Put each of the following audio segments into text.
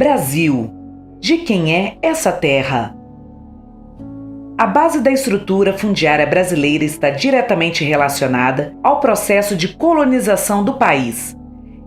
Brasil. De quem é essa terra? A base da estrutura fundiária brasileira está diretamente relacionada ao processo de colonização do país.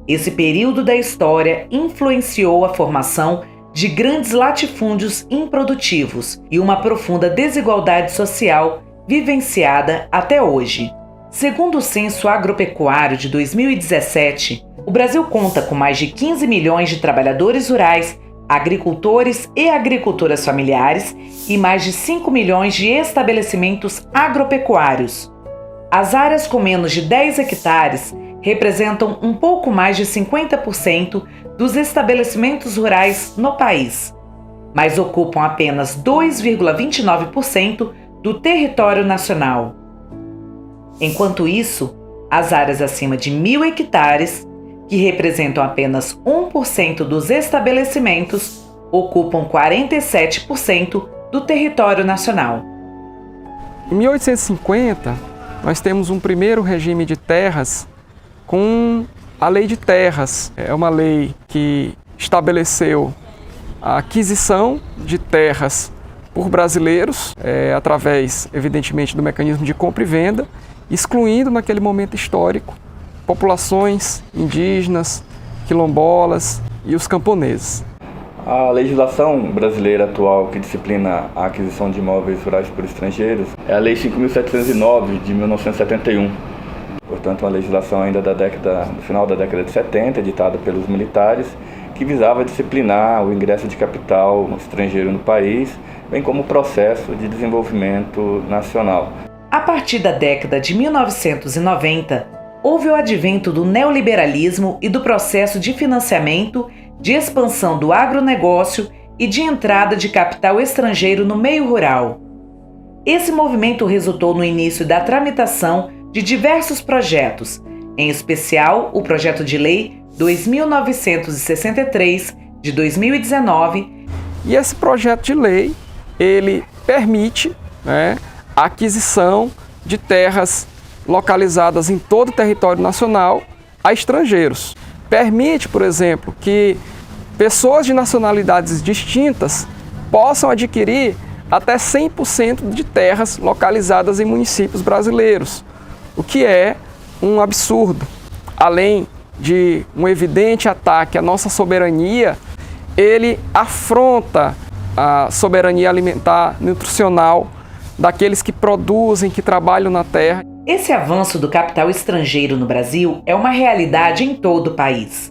Esse período da história influenciou a formação de grandes latifúndios improdutivos e uma profunda desigualdade social vivenciada até hoje. Segundo o Censo Agropecuário de 2017, o Brasil conta com mais de 15 milhões de trabalhadores rurais, agricultores e agricultoras familiares e mais de 5 milhões de estabelecimentos agropecuários. As áreas com menos de 10 hectares representam um pouco mais de 50% dos estabelecimentos rurais no país, mas ocupam apenas 2,29% do território nacional. Enquanto isso, as áreas acima de 1.000 hectares, que representam apenas 1% dos estabelecimentos, ocupam 47% do território nacional. Em 1850, nós temos um primeiro regime de terras com a Lei de Terras. É uma lei que estabeleceu a aquisição de terras por brasileiros, através, evidentemente, do mecanismo de compra e venda, excluindo naquele momento histórico populações indígenas, quilombolas e os camponeses. A legislação brasileira atual que disciplina a aquisição de imóveis rurais por estrangeiros é a Lei 5.709 de 1971. Portanto, uma legislação ainda do final da década de 70, editada pelos militares, que visava disciplinar o ingresso de capital estrangeiro no país, bem como o processo de desenvolvimento nacional. A partir da década de 1990, houve o advento do neoliberalismo e do processo de financiamento, de expansão do agronegócio e de entrada de capital estrangeiro no meio rural. Esse movimento resultou no início da tramitação de diversos projetos, em especial o Projeto de Lei 2.963, de 2019. E esse projeto de lei, ele permite, a aquisição de terras localizadas em todo o território nacional a estrangeiros. Permite, por exemplo, que pessoas de nacionalidades distintas possam adquirir até 100% de terras localizadas em municípios brasileiros, o que é um absurdo. Além de um evidente ataque à nossa soberania, ele afronta a soberania alimentar nutricional daqueles que produzem, que trabalham na terra. Esse avanço do capital estrangeiro no Brasil é uma realidade em todo o país.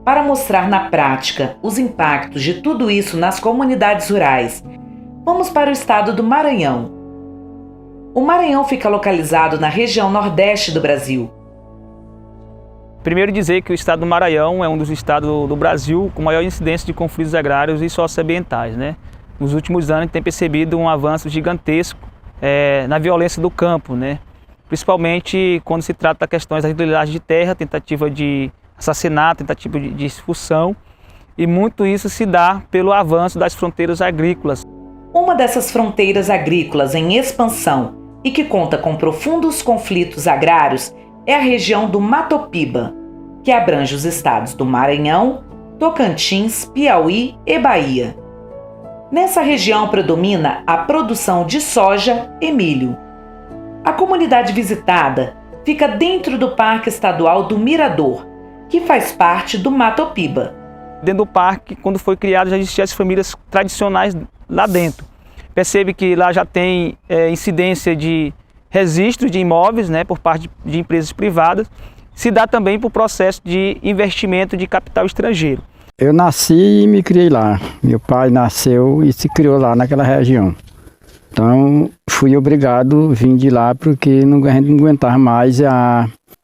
Para mostrar na prática os impactos de tudo isso nas comunidades rurais, vamos para o estado do Maranhão. O Maranhão fica localizado na região nordeste do Brasil. Primeiro dizer que o estado do Maranhão é um dos estados do Brasil com maior incidência de conflitos agrários e socioambientais, Nos últimos anos a gente tem percebido um avanço gigantesco na violência do campo, Principalmente quando se trata de questões da titularidade de terra, tentativa de assassinato, tentativa de expulsão, e muito isso se dá pelo avanço das fronteiras agrícolas. Uma dessas fronteiras agrícolas em expansão e que conta com profundos conflitos agrários é a região do Matopiba, que abrange os estados do Maranhão, Tocantins, Piauí e Bahia. Nessa região predomina a produção de soja e milho. A comunidade visitada fica dentro do Parque Estadual do Mirador, que faz parte do Matopiba. Dentro do parque, quando foi criado, já existiam as famílias tradicionais lá dentro. Percebe que lá já tem incidência de registro de imóveis, por parte de empresas privadas. Se dá também por processo de investimento de capital estrangeiro. Eu nasci e me criei lá. Meu pai nasceu e se criou lá naquela região. Então, fui obrigado a vir de lá porque a gente não aguentava mais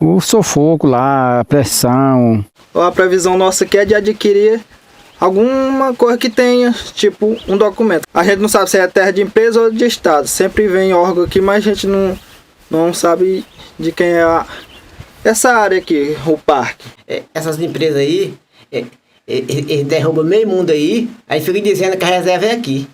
o sufoco lá, a pressão. A previsão nossa aqui é de adquirir alguma coisa que tenha, tipo um documento. A gente não sabe se é terra de empresa ou de estado. Sempre vem órgão aqui, mas a gente não sabe de quem é essa área aqui, o parque. Essas empresas aí, eles derrubam meio mundo aí fica dizendo que a reserva é aqui.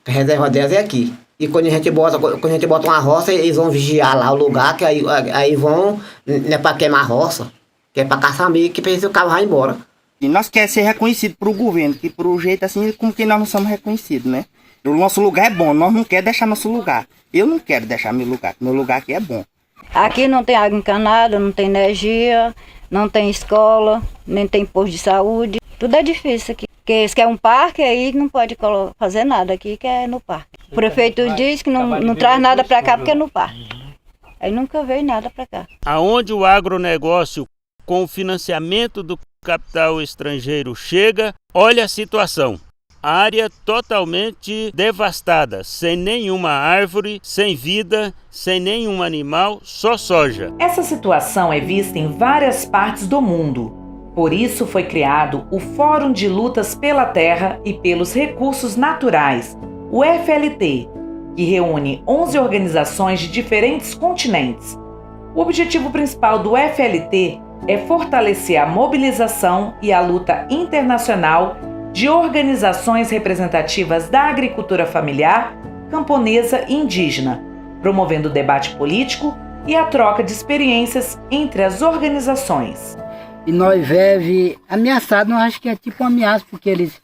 Que a reserva delas é aqui. E quando a gente bota uma roça, eles vão vigiar lá o lugar, que aí vão, não é para queimar a roça, que é para caçar meio, que precisa o carro vai embora. E nós queremos ser reconhecidos para o governo, que por um jeito assim, como que nós não somos reconhecidos, né? O nosso lugar é bom, nós não queremos deixar nosso lugar. Eu não quero deixar meu lugar aqui é bom. Aqui não tem água encanada, não tem energia, não tem escola, nem tem posto de saúde. Tudo é difícil aqui. Porque se quer um parque, aí não pode fazer nada aqui, que é no parque. O prefeito diz que não traz nada para cá porque é no parque. Aí nunca veio nada para cá. Aonde o agronegócio, com o financiamento do capital estrangeiro, chega, olha a situação. Área totalmente devastada, sem nenhuma árvore, sem vida, sem nenhum animal, só soja. Essa situação é vista em várias partes do mundo. Por isso foi criado o Fórum de Lutas pela Terra e pelos Recursos Naturais, o FLT, que reúne 11 organizações de diferentes continentes. O objetivo principal do FLT é fortalecer a mobilização e a luta internacional de organizações representativas da agricultura familiar, camponesa e indígena, promovendo o debate político e a troca de experiências entre as organizações. E nós vivemos ameaçados, nós acho que é tipo uma ameaça, porque eles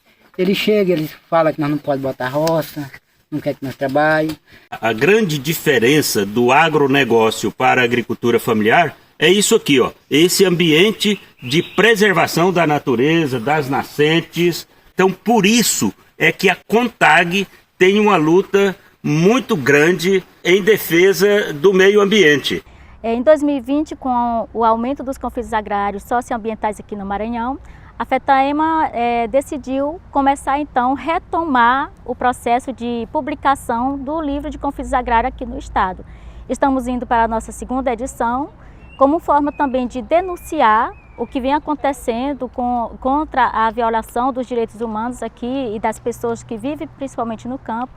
chegam, eles falam que nós não podemos botar roça, não quer que nós trabalhemos. A grande diferença do agronegócio para a agricultura familiar é isso aqui, ó, esse ambiente de preservação da natureza, das nascentes. Então, por isso é que a CONTAG tem uma luta muito grande em defesa do meio ambiente. Em 2020, com o aumento dos conflitos agrários socioambientais aqui no Maranhão, a FETAEMA decidiu começar então a retomar o processo de publicação do livro de conflitos agrários aqui no estado. Estamos indo para a nossa segunda edição, como forma também de denunciar o que vem acontecendo contra a violação dos direitos humanos aqui e das pessoas que vivem principalmente no campo.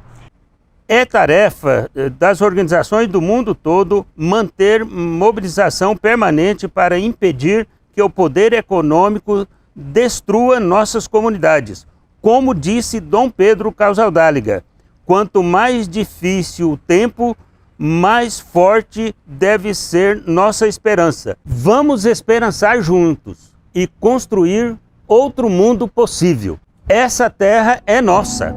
É tarefa das organizações do mundo todo manter mobilização permanente para impedir que o poder econômico destrua nossas comunidades. Como disse Dom Pedro Casaldáliga, quanto mais difícil o tempo, mais forte deve ser nossa esperança. Vamos esperançar juntos e construir outro mundo possível. Essa terra é nossa.